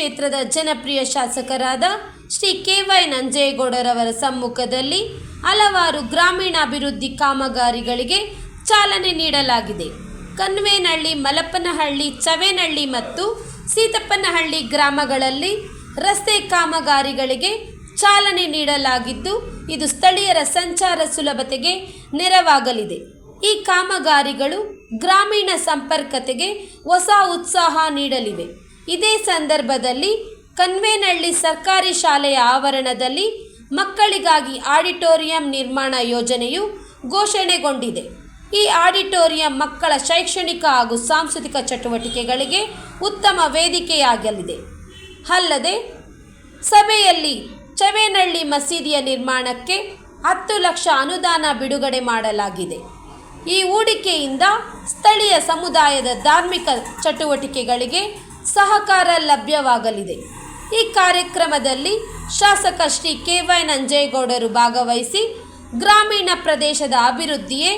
ಕ್ಷೇತ್ರದ ಜನಪ್ರಿಯ ಶಾಸಕರಾದ ಶ್ರೀ ಕೆ.ವೈ. ನಂಜೇಗೌಡರವರ ಸಮ್ಮುಖದಲ್ಲಿ ಹಲವಾರು ಗ್ರಾಮೀಣಾಭಿವೃದ್ಧಿ ಕಾಮಗಾರಿಗಳಿಗೆ ಚಾಲನೆ ನೀಡಲಾಗಿದೆ. ಕನ್ವೇನಹಳ್ಳಿ, ಮಲಪನಹಳ್ಳಿ, ಚವೇನಹಳ್ಳಿ ಮತ್ತು ಸೀತಪ್ಪನಹಳ್ಳಿ ಗ್ರಾಮಗಳಲ್ಲಿ ರಸ್ತೆ ಕಾಮಗಾರಿಗಳಿಗೆ ಚಾಲನೆ ನೀಡಲಾಗಿದ್ದು, ಇದು ಸ್ಥಳೀಯರ ಸಂಚಾರ ಸುಲಭತೆಗೆ ನೆರವಾಗಲಿದೆ. ಈ ಕಾಮಗಾರಿಗಳು ಗ್ರಾಮೀಣ ಸಂಪರ್ಕತೆಗೆ ಹೊಸ ಉತ್ಸಾಹ ನೀಡಲಿವೆ. ಇದೇ ಸಂದರ್ಭದಲ್ಲಿ ಕನ್ವೇನಹಳ್ಳಿ ಸರ್ಕಾರಿ ಶಾಲೆಯ ಆವರಣದಲ್ಲಿ ಮಕ್ಕಳಿಗಾಗಿ ಆಡಿಟೋರಿಯಂ ನಿರ್ಮಾಣ ಯೋಜನೆಯು ಘೋಷಣೆಗೊಂಡಿದೆ. ಈ ಆಡಿಟೋರಿಯಂ ಮಕ್ಕಳ ಶೈಕ್ಷಣಿಕ ಹಾಗೂ ಸಾಂಸ್ಕೃತಿಕ ಚಟುವಟಿಕೆಗಳಿಗೆ ಉತ್ತಮ ವೇದಿಕೆಯಾಗಲಿದೆ. ಅಲ್ಲದೆ ಸಭೆಯಲ್ಲಿ ಚವೇನಹಳ್ಳಿ ಮಸೀದಿಯ ನಿರ್ಮಾಣಕ್ಕೆ 10 ಲಕ್ಷ ಅನುದಾನ ಬಿಡುಗಡೆ ಮಾಡಲಾಗಿದೆ. ಈ ಹೂಡಿಕೆಯಿಂದ ಸ್ಥಳೀಯ ಸಮುದಾಯದ ಧಾರ್ಮಿಕ ಚಟುವಟಿಕೆಗಳಿಗೆ ಸಹಕಾರ ಲಭ್ಯವಾಗಲಿದೆ. ಈ ಕಾರ್ಯಕ್ರಮದಲ್ಲಿ ಶಾಸಕ ಶ್ರೀ ಕೆ.ವೈ. ನಂಜೇಗೌಡರು ಭಾಗವಹಿಸಿ ಗ್ರಾಮೀಣ ಪ್ರದೇಶದ ಅಭಿವೃದ್ಧಿಯೇ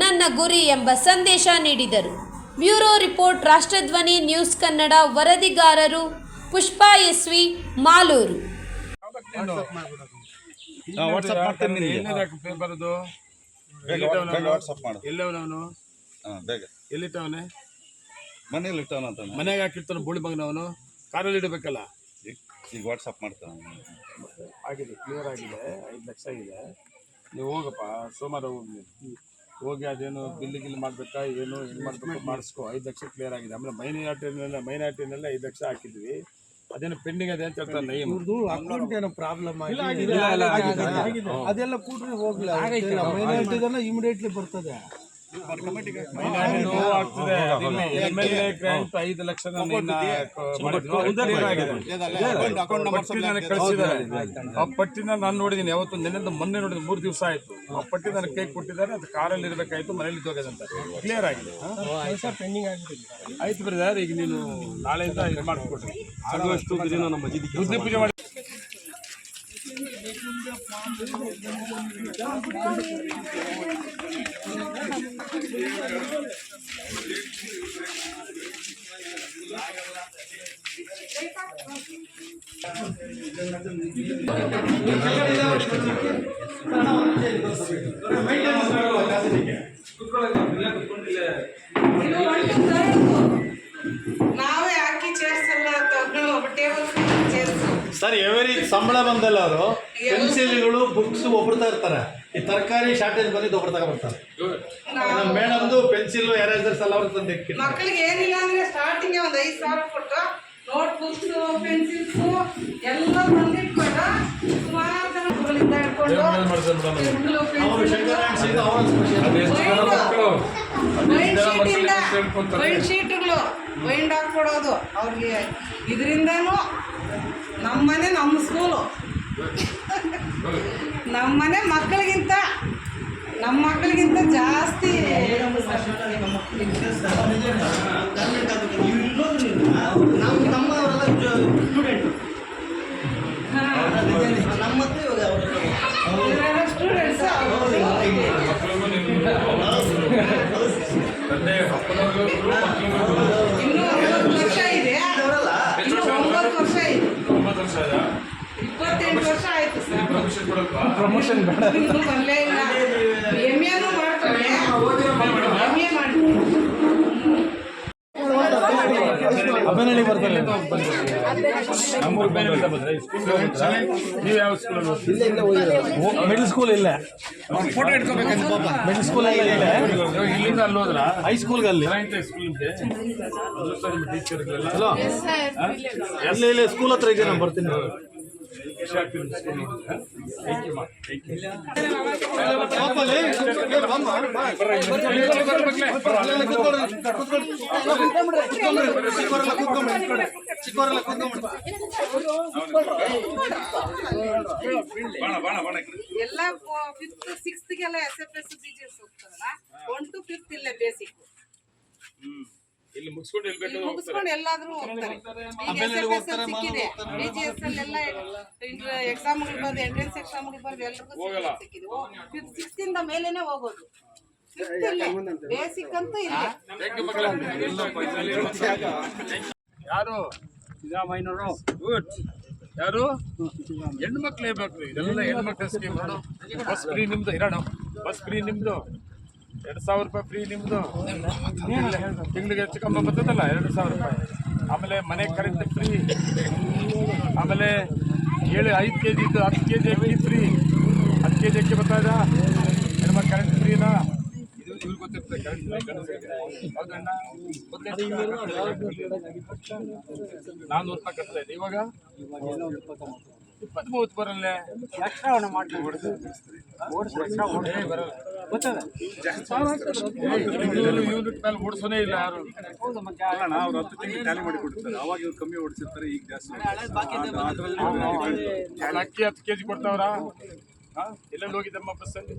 ನನ್ನ ಗುರಿ ಎಂಬ ಸಂದೇಶ ನೀಡಿದರು. Bureau report, ರಾಷ್ಟ್ರಧ್ವನಿ news Kannada. ವರದಿಗಾರರು Pushpa SV. Malur. ಎಲ್ಲಿಟ್ಟವನೆ? ಮನೇಲಿ ಇಟ್ಟವನ ಅಂತ. ಮನೆಗೆ ಹಾಕಿರ್ತಾನೆ ಬೋಳಿ ಮಗನವನು. ಕಾರಲ್ಲಿ ಇಡಬೇಕಲ್ಲ. ಈಗ ವಾಟ್ಸಪ್ ಮಾಡ್ತಾನೆ. ಆಗಿದೆ, ಕ್ಲಿಯರ್ ಆಗಿದೆ. 5 ಲಕ್ಷ ಆಗಿದೆ. ನೀವು ಹೋಗಪ್ಪ, ಸೋಮವಾರ ಹೋಗಿ ಅದೇನು ಬಿಲ್ ಮಾಡಬೇಕಾ, ಏನು ಮಾಡಬೇಕು ಮಾಡಿಸ್ಕೊ. 5 ಲಕ್ಷ ಕ್ಲಿಯರ್ ಆಗಿದೆ. ಆಮೇಲೆ ಮೈನಾರಿಟಿನೆಲ್ಲ 5 ಲಕ್ಷ ಹಾಕಿದ್ವಿ. ಅದೇನು ಪೆಂಡಿಂಗ್ ಇದೆ ಅಂತ ಹೇಳ್ತಾರೆ. ಅಕೌಂಟ್ ಏನೋ ಪ್ರಾಬ್ಲಮ್ ಅದೆಲ್ಲ ಕೂಡ್ರೆ ಹೋಗ್ಲಿ. ಇಮಿಡಿಯೇಟ್ಲಿ ಬರ್ತದೆ. 5 ಲಕ್ಷ ಕಳಿಸಿದ್ದಾರೆ. ಆ ಪಟ್ಟಿನ ನಾನು ನೋಡಿದ್ದೀನಿ. ಯಾವತ್ತು ನೆನ್ನೆ ಮೊನ್ನೆ ನೋಡಿದ್ದೀನಿ. 3 ದಿವಸ ಆಯ್ತು. ಆ ಪಟ್ಟಿ ನನಗೆ ಕೈ ಕೊಟ್ಟಿದ್ದಾರೆ. ಅದು ಕಾರಲ್ಲಿ ಇರಬೇಕಾಯ್ತು, ಮನೇಲಿ ಹೋಗೋದಂತ ಕ್ಲಿಯರ್ ಆಗಿದೆ. ಆಯ್ತು ಬ್ರದರ್, ಈಗ ನೀನು ನಾಳೆಯಿಂದ ಇದು ಮಾಡಿಕೊಡ್ರಿ. ಆಗುವಷ್ಟು ನಮ್ಮ ಬುದ್ಧಿ ಪೂಜೆ ಮಾಡಿ. ಸರ್, ಎವರಿ ಸಂಬಳ ಬಂದಲ್ಲ ಅವರು ಪೆನ್ಸಿಲ್ಗಳು, ಬುಕ್ಸ್ ಒಬ್ರು ತರ್ತಾರೆ. ಈ ತರಕಾರಿ ಶಾರ್ಟೇಜ್ ಬಂದಿದ್ದು ಒಬ್ರು ತಗೊಂಡ್ಬರ್ತಾರೆ. ಮೇಡಮ್ದು ಪೆನ್ಸಿಲ್, ಎರೇಸರ್ಸ್ ಎಲ್ಲ ಅವ್ರು ತಂದು ಮಕ್ಕಳಿಗೆ ಏನಿಲ್ಲ ಅಂದ್ರೆ ಸ್ಟಾರ್ಟಿಂಗ್ ಒಂದು 5,000 ಕೊಟ್ಟು ನೋಟ್ ಬುಕ್ಸ್, ಪೆನ್ಸಿಲ್ಸ್ ಎಲ್ಲ ತಂದಿಟ್ಕೊಂಡು ಸುಮಾರು ಜನ ಇಟ್ಕೊಂಡು ಬೈಂಡ್ ಶೀಟ್ಗಳು ಬೈಂಡ್ ಹಾಕ್ಕೊಡೋದು ಅವ್ರಿಗೆ. ಇದರಿಂದನೂ ನಮ್ಮನೆ ನಮ್ಮ ಸ್ಕೂಲು, ನಮ್ಮನೆ ಮಕ್ಕಳಿಗಿಂತ ಜಾಸ್ತಿ ಸ್ಟೂಡೆಂಟ್ಸ್. ಇನ್ನೂ 9 ವರ್ಷ ಇದೆ. 28 ವರ್ಷ ಆಯ್ತು ಸರ್. ಪ್ರಮೋಷನ್ ಇನ್ನೂ ಬರಲೇ ಇಲ್ಲ. MA ಮಾಡ್ತಾರೆ. MA ಮಾಡ್ತಾರೆ. ಅಬ್ಬನಹಳ್ಳಿ ಬರ್ತಾರೆ. ನಮ್ಮೂರು ಬೇರೆ ಅಂತ ಬಂದ್ರೆ ನೀವು ಯಾವ ಸ್ಕೂಲ್? ಮಿಡಲ್ ಸ್ಕೂಲ್ ಇಲ್ಲ. ಫೋಟೋ ಇಟ್ಕೋಬೇಕಂತ ಪಾಪ. ಮಿಡಲ್ ಸ್ಕೂಲ್ ಇಲ್ಲ. ಇಲ್ಲಿಂದ ಅಲ್ಲಿ ಹೋದ್ರ ಹೈಸ್ಕೂಲ್ಗೆ ಅಲ್ಲಿ ಸ್ಕೂಲ್ ಇದೆ. ಟೀಚರ್ಗಳೆಲ್ಲ ಇಲ್ಲ ಸ್ಕೂಲ್ ಹತ್ರ ಇದೆ. ನಾನು ಬರ್ತೀನಿ. ಎಲ್ಲ 5th 6th ಗೆಲ್ಲ SFS BGS ಹೋಗ್ತಾರಲ್ಲ. 1 to 5th ಇಲ್ಲೇ ಬೇಸಿಕ್. ಇಲ್ಲಿ ಮುಗಿಸ್ಕೊಂಡು ಎಲ್ಲಾದ್ರೂ ಹೋಗ್ತಾರೆ. ಸಿಕ್ಕಿದೆ BGS ಅಲ್ಲೆಲ್ಲ ಎಕ್ಸಾಮ್ಗಳು ಬರೆದು, ಎಂಟ್ರೆನ್ಸ್ ಎಕ್ಸಾಮ್ಗಳು ಬರೆದು ಎಲ್ರಿಗೂ ಸಿಕ್ಕಿದೆ. 5th 6th ಇಂದ ಮೇಲೇನೆ ಹೋಗೋದು. ಬೇಸಿಕ್ ಅಂತೂ ಇಲ್ಲ. ಯಾರು ಗುಡ್. ಯಾರು ಹೆಣ್ಣು ಮಕ್ಳೇ ಬೇಕು, ಇದೆಲ್ಲ ಹೆಣ್ಮಕ್ಳ ಸ್ಕೀಮ್ ನೋಡು. ಬಸ್ ಫ್ರೀ ನಿಮ್ದು ಇರೋಣ, ಬಸ್ ಫ್ರೀ ನಿಮ್ದು 2,000 ರೂಪಾಯಿ ಫ್ರೀ ನಿಮ್ದು, ತಿಂಗಳಿಗೆ ಹೆಚ್ಚು ಕಮ್ಮಿ ಬರ್ತದಲ್ಲ 2,000 ರೂಪಾಯಿ. ಆಮೇಲೆ ಮನೆ ಕರೆಂಟ್ ಫ್ರೀ, ಆಮೇಲೆ 5 kg ಇದ್ದು 10 kg ಅಕ್ಕಿ ಫ್ರೀ, 10 kg ಅಕ್ಕಿ ಬರ್ತಾ ಇದ್ದ ಹೆಣ್ಮಕ್ಳು ಕರೆಂಟ್ ಫ್ರೀನಾ? ಇದು ಇವ್ರಿಗೆ ಗೊತ್ತಿರ್ತದೆ ಕರೆಂಟ್ ಹೌದಣ್ಣ. 400 ರೂಪಾಯಿ ಕಟ್ತಾ ಇದೆ ಇವಾಗ 20-30 ಬರಲ್ಲೇ ಯೂನಿಟ್ ಮೇಲೆ ಓಡಿಸೋನೇ ಇಲ್ಲ ಯಾರು. ಅವ್ರು 10 ತಿಂಗಳು ಟ್ಯಾಲಿ ಮಾಡಿ ಕೊಡ್ತಾರೆ, ಅವಾಗ ಇವ್ರು ಕಮ್ಮಿ ಓಡಿಸಿರ್ತಾರೆ, ಈಗ ಜಾಸ್ತಿ. ಅಕ್ಕಿ 10 kg ಕೊಡ್ತಾವ್ರ? ಎಲ್ಲೆಲ್ಲಿ ಹೋಗಿದ್ದಮ್ಮ ಬಸ್ಸಲ್ಲಿ?